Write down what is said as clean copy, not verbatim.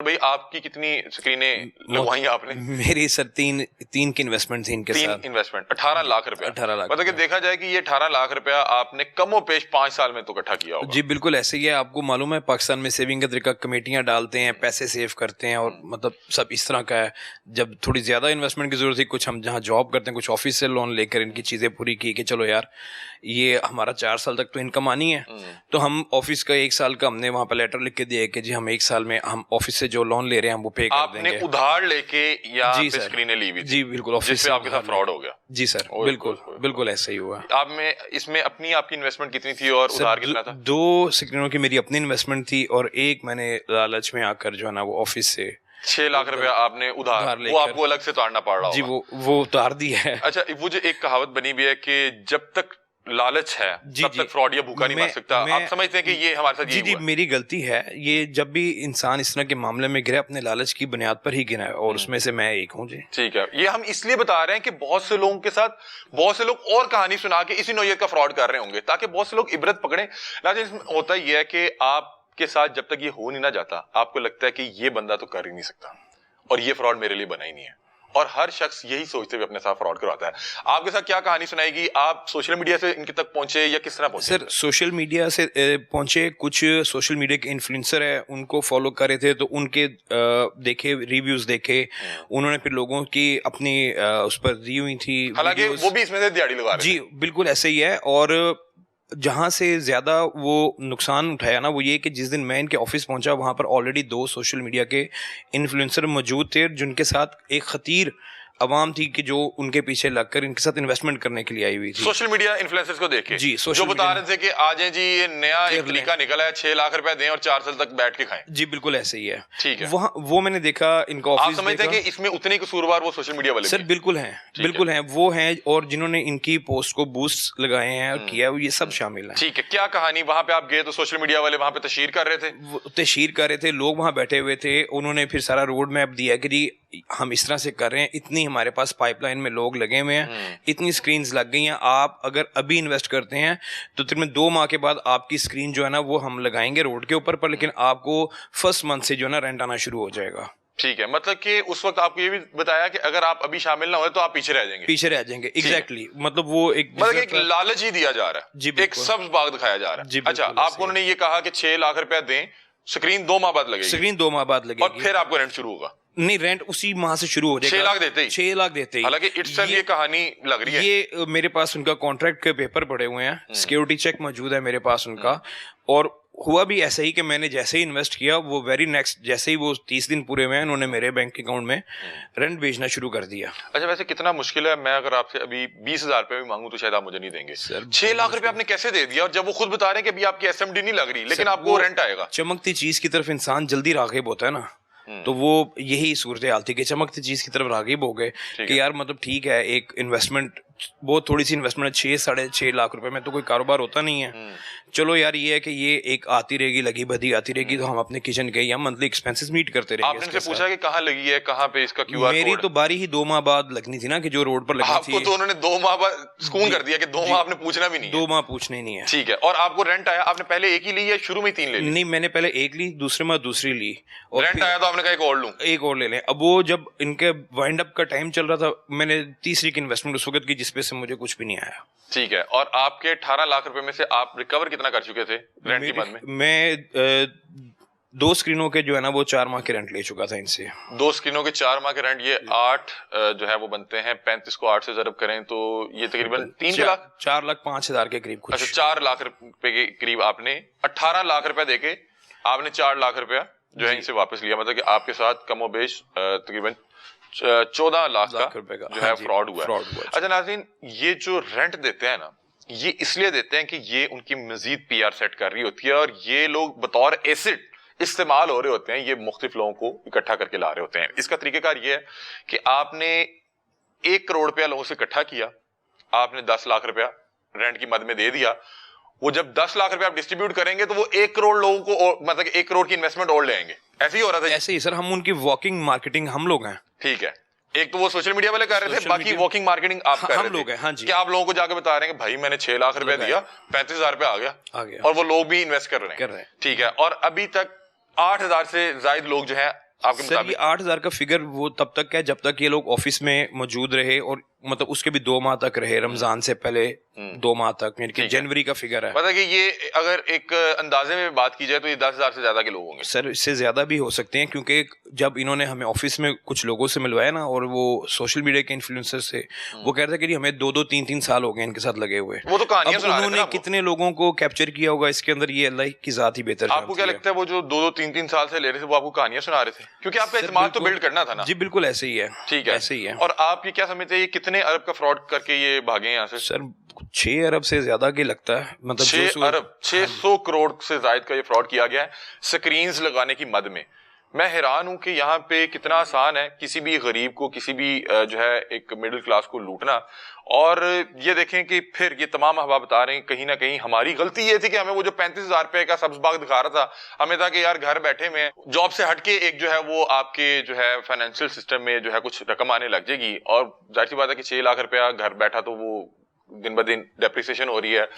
بھائی آپ کی کتنی اسکرینیں لگوائی آپ نے؟ میری سر تین کی انویسٹمنٹ تھی ان کے ساتھ. 3 انویسٹمنٹ 18 لاکھ روپیہ. 18 لاکھ مطلب کہ دیکھا جائے کہ یہ 18 لاکھ روپیہ آپ نے کم و پیش 5 سال میں تو اکٹھا کیا ہوگا. جی بالکل ایسے ہی ہے. آپ کو معلوم ہے پاکستان میں سیونگ کا طریقہ کمیٹیاں ڈالتے ہیں, پیسے سیو کرتے ہیں, اور مطلب سب اس طرح کا ہے. جب تھوڑی زیادہ انویسٹمنٹ کی ضرورت تھی, کچھ ہم جہاں جاب کرتے ہیں کچھ آفس سے لون لے کر ان کی چیزیں پوری کی کہ چلو یار یہ ہمارا 4 سال تک تو انکم آنی ہے, تو ہم آفس کا 1 سال کا ہم نے وہاں پہ لیٹر لکھ کے دیا کہ جی ہم 1 سال میں ہم آفس سے جو لون لے رہے ہیں ہم وہ پے کر دیں گے. آپ نے ادھار لے کے یا اسکرینیں لی ہوئی؟ جی بالکل, جس سے آپ کے ساتھ فراڈ ہو گیا. جی سر بالکل بالکل ایسا ہی ہوا. آپ میں اس میں اپنی آپ کی انویسٹمنٹ کتنی تھی اور ادھار کتنا تھا؟ 2 اسکرینوں کی میری اپنی انویسٹمنٹ تھی, اور ایک میں نے لالچ میں آ کر جو ہے نا وہ آفس سے 6 لاکھ روپیہ آپ نے ادھار, وہ آپ کو الگ سے اتارنا پڑ رہا ہوگا. جی وہ اتار دی ہے. اچھا, وہ جو ایک کہاوت بنی بھی ہے کہ جب تک لالچ ہے تب تک فراڈ یا بھوکا نہیں مر سکتا, آپ سمجھتے ہیں کہ یہ ہمارے ساتھ جی میری غلطی ہے یہ. جب بھی انسان اس طرح کے معاملے میں گرے اپنے لالچ کی بنیاد پر ہی گرا ہے, اور اس میں سے میں ایک ہوں. جی ٹھیک ہے, یہ ہم اس لیے بتا رہے ہیں کہ بہت سے لوگوں کے ساتھ بہت سے لوگ اور کہانی سنا کے اسی نوعیت کا فراڈ کر رہے ہوں گے, تاکہ بہت سے لوگ عبرت پکڑیں. لیکن ہوتا یہ ہے کہ آپ کے ساتھ جب تک یہ ہو نہیں نہ جاتا, آپ کو لگتا ہے کہ یہ بندہ تو کر ہی نہیں سکتا اور یہ فراڈ میرے لیے بنا ہی نہیں ہے, اور ہر شخص یہی سوچتے ہوئے اپنے ساتھ فراڈ کرواتا ہے. آپ کے ساتھ کیا کہانی سنائے گی؟ آپ سوشل میڈیا سے ان کے تک پہنچے یا کس طرح پہنچے؟ سر سوشل میڈیا سے پہنچے, کچھ سوشل میڈیا کے انفلوئنسر ہیں ان کو فالو کر رہے تھے, تو ان کے دیکھے ریویوز دیکھے, انہوں نے پھر لوگوں کی اپنی اس پر دی ہوئی تھی, حالانکہ وہ بھی اس میں سے دیہڑی لگا رہے. جی بالکل ایسے ہی ہے. اور جہاں سے زیادہ وہ نقصان اٹھایا نا وہ یہ کہ جس دن میں ان کے آفس پہنچا وہاں پر آلریڈی 2 سوشل میڈیا کے انفلوئنسر موجود تھے, جن کے ساتھ ایک خطیر عوام تھی کہ جو ان کے پیچھے لگ کر ان کے ساتھ انویسٹمنٹ کرنے کے لیے آئی ہوئی تھی. سوشل میڈیا انفلوئنسرز کو دیکھ کے جی جو بتا رہے تھے کہ آ جائیں جی یہ نیا ایک طریقہ نکلا ہے, 6 لاکھ روپے دیں اور 4 سال تک بیٹھ کے کھائیں. جی بالکل ایسے ہی ہے. ٹھیک ہے, وہاں وہ میں نے دیکھا ان کا آپ آفس. سمجھتے ہیں کہ اس میں اتنے قصوروار وہ سوشل میڈیا والے؟ سر بالکل ہیں, بالکل ہیں, وہ ہیں, اور جنہوں نے ان کی پوسٹ کو بوسٹ لگائے ہیں اور کیا یہ سب شامل ہیں. ٹھیک ہے, کیا کہانی وہاں پہ آپ گئے تو سوشل میڈیا والے وہاں پہ تشہیر کر رہے تھے؟ تشہیر کر رہے تھے, لوگ وہاں بیٹھے ہوئے تھے, انہوں نے پھر سارا روڈ میپ دیا کہ جی ہم اس طرح سے کر رہے ہیں, اتنی ہمارے پاس پائپ لائن میں لوگ لگے ہوئے ہیں, اتنی اسکرینز لگ گئی ہیں, آپ اگر ابھی انویسٹ کرتے ہیں تو تقریباً 2 ماہ کے بعد آپ کی اسکرین جو ہے نا وہ ہم لگائیں گے روڈ کے اوپر پر, لیکن آپ کو فرسٹ منتھ سے جو ہے نا رینٹ آنا شروع ہو جائے گا. ٹھیک ہے, مطلب کہ اس وقت آپ کو یہ بھی بتایا کہ اگر آپ ابھی شامل نہ ہوئے تو آپ پیچھے رہ جائیں گے. پیچھے رہ جائیں گے, ایگزیکٹلی. مطلب وہ ایک لالچ ہی دیا جا رہا ہے, جی ایک سبز باغ دکھایا جا رہا ہے. اچھا, آپ کو انہوں نے یہ کہا کہ 6 لاکھ روپیہ دیں, اسکرین 2 ماہ بعد لگے گی. اسکرین 2 ماہ بعد لگے گی, اور پھر آپ کو رینٹ شروع ہوگا. نہیں, رینٹ اسی ماہ سے شروع ہو جائے گا. 6 لاکھ دیتے ہی 6 لاکھ دیتے ہی. حالانکہ اٹسیلف یہ کہانی لگ رہی ہے. یہ میرے پاس ان کا کانٹریکٹ کے پیپر پڑے ہوئے ہیں, سیکیورٹی چیک موجود ہے میرے پاس ان کا. اور ہوا بھی ایسا ہی کہ میں نے جیسے ہی انویسٹ کیا وہ ویری نیکسٹ جیسے ہی وہ 30 دن پورے ہوئے انہوں نے میرے بینک اکاؤنٹ میں رینٹ بھیجنا شروع کر دیا. اچھا, ویسے کتنا مشکل ہے, میں اگر آپ سے ابھی 20,000 روپے بھی مانگوں تو شاید آپ مجھے نہیں دیں گے. 6 لاکھ روپے آپ نے کیسے دے دیا, اور جب وہ خود بتا رہے ہیں کہ ابھی آپ کی ایس ایم ڈی نہیں لگ رہی لیکن آپ کو رینٹ آئے گا. چمکتی چیز کی طرف انسان جلدی راغب ہوتا ہے نا, تو وہ یہی صورتحال تھی کہ چمکتی چیز کی طرف راغب ہو گئے کہ یار مطلب ٹھیک ہے, ایک انویسٹمنٹ بہت تھوڑی سی انویسٹمنٹ 6-6.5 لاکھ روپے میں تو کوئی کاروبار ہوتا نہیں ہے. چلو یار یہ ہے کہ یہ ایک آتی رہے گی, لگی بدھی آتی رہے گی, تو ہم اپنے کچن کے یا منتھلی ایکسپینسز میٹ کرتے رہیں گے. آپ نے سے پوچھا کہ کہاں لگی ہے, کہاں پہ اس کا کیو آر کوڈ؟ میری تو باری ہی 2 ماہ بعد لگنی تھی نا, کہ جو روڈ پر لگنی تھی. آپ کو تو انہوں نے 2 ماہ بعد سکون کر دیا کہ 2 ماہ آپ نے پوچھنا بھی نہیں. 2 ماہ پوچھنا ہی نہیں ہے. ٹھیک ہے, اور آپ کو رینٹ آیا, آپ نے پہلے ایک ہی لی یا شروع میں 3 لے لی؟ نہیں, میں نے پہلے ایک لی, دوسرے ماہ دوسری لی, اور رینٹ آیا تو آپ نے کہا ایک اور لوں, ایک اور لے لیں. اب وہ جب ان کے وائنڈ اپ کا ٹائم چل رہا تھا, میں نے تیسری کی انویسٹمنٹ اس وقت کی جس پہ سے مجھے کچھ بھی نہیں آیا. ٹھیک ہے, اور آپ کے 18 لاکھ روپے میں سے آپ ریکور کتنا کر چکے تھے رینٹ کے بعد میں؟ میں 2 اسکرینوں کے جو ہے نا وہ 4 ماہ کے رینٹ لے چکا تھا ان سے. 2 اسکرینوں کے 4 ماہ کے رینٹ, یہ 8 جو ہے وہ بنتے ہیں 35 کو 8 سے ضرب کریں تو یہ تقریباً 3 لاکھ 4,05,000 کے قریب کچھ. اچھا, 4 لاکھ روپے کے قریب آپ نے 18 لاکھ روپے دے کے آپ نے 4 لاکھ روپیہ جو ہے ان سے واپس لیا. مطلب کہ آپ کے ساتھ کم و بیش تقریباً 14 لاکھ کا جو ہے فراڈ ہوا ہے. اچھا ناظرین, یہ جو رینٹ دیتے ہیں نا, یہ اس لیے دیتے ہیں کہ یہ ان کی مزید پی آر سیٹ کر رہی ہوتی ہے, اور یہ لوگ بطور ایسٹ استعمال ہو رہے ہوتے ہیں, یہ مختلف لوگوں کو اکٹھا کر کے لا رہے ہوتے ہیں. اس کا طریقہ کار یہ ہے کہ آپ نے 1 کروڑ روپیہ لوگوں سے اکٹھا کیا, آپ نے 10 لاکھ روپیہ رینٹ کی مد میں دے دیا, وہ جب 10 لاکھ روپیہ آپ ڈسٹریبیوٹ کریں گے تو وہ 1 کروڑ لوگوں کو, مطلب 1 کروڑ کی انویسٹمنٹ اور لے آئیں گے. ایسے ہی ہو رہا تھا. ایسے ہی سر, ہم ان کی واکنگ مارکیٹنگ ہم لوگ ہیں. ٹھیک ہے, ایک تو وہ سوشل میڈیا والے کر رہے تھے, باقی واکنگ مارکیٹنگ آپ کر رہے تھے. ہاں جی, کہ آپ لوگوں کو جا کے بتا رہے ہیں کہ بھائی میں نے 6 لاکھ روپیہ دیا, 35,000 روپیہ آ گیا, اور وہ لوگ بھی انویسٹ کر رہے ہیں. ٹھیک ہے, اور ابھی تک 8,000 سے زائد لوگ جو ہیں آپ کے سر یہ مطابق؟ 8,000 کا فگر وہ تب تک ہے جب تک یہ لوگ آفس میں موجود رہے، اور مطلب اس کے بھی 2 ماہ تک رہے، رمضان سے پہلے 2 ماہ تک، یعنی کہ جنوری کا فگر ہے. پتہ کہ یہ اگر ایک اندازے میں بات کی جائے تو یہ 10,000 سے زیادہ کے لوگ ہوں گے. سر اس سے زیادہ بھی ہو سکتے ہیں، کیونکہ جب انہوں نے ہمیں آفس میں کچھ لوگوں سے ملوایا نا، اور وہ سوشل میڈیا کے انفلوئنسر سے، وہ کہہ رہے تھے کہ ہمیں 2-3 سال ہو گئے ان کے ساتھ لگے ہوئے. وہ تو کہانیاں اب سنا رہے انہوں تھے نے نا. کتنے لوگوں کو کیپچر کیا ہوگا اس کے اندر، یہ اللہ کی ذات ہی بہتر. آپ کو کیا لگتا ہے وہ جو 2-3 سال سے لے رہے تھے وہ آپ کو کہانیاں سنا رہے تھے؟ کیونکہ آپ کا اعتماد تو بلڈ کرنا تھا نا. جی بالکل ایسے ہی ہے. ٹھیک ہے، ایسے ہی ہے. اور آپ یہ کیا سمجھتے ہیں یہ کتنے ارب کا فراڈ کر کے یہ بھاگے یہاں سے؟ سر 6 ارب سے زیادہ کی لگتا ہے، مطلب 6 ارب 600 کروڑ سے زائد کا یہ فراڈ کیا گیا ہے سکرینز لگانے کی مد میں. میں حیران ہوں کہ یہاں پہ کتنا آسان ہے کسی بھی غریب کو، کسی بھی جو ہے ایک مڈل کلاس کو لوٹنا. اور یہ دیکھیں کہ پھر یہ تمام احباب بتا رہے ہیں کہیں نہ کہیں ہماری غلطی یہ تھی کہ ہمیں وہ جو 35,000 روپے کا سبز باغ دکھا رہا تھا، ہمیں تھا کہ یار گھر بیٹھے میں جاب سے ہٹ کے ایک جو ہے وہ آپ کے جو ہے فائنینشیل سسٹم میں جو ہے کچھ رقم آنے لگ جائے گی. اور ظاہر سی بات ہے کہ 6 لاکھ روپیہ گھر بیٹھا تو وہ دن بدن ڈیپریسیشن ہو رہی ہے.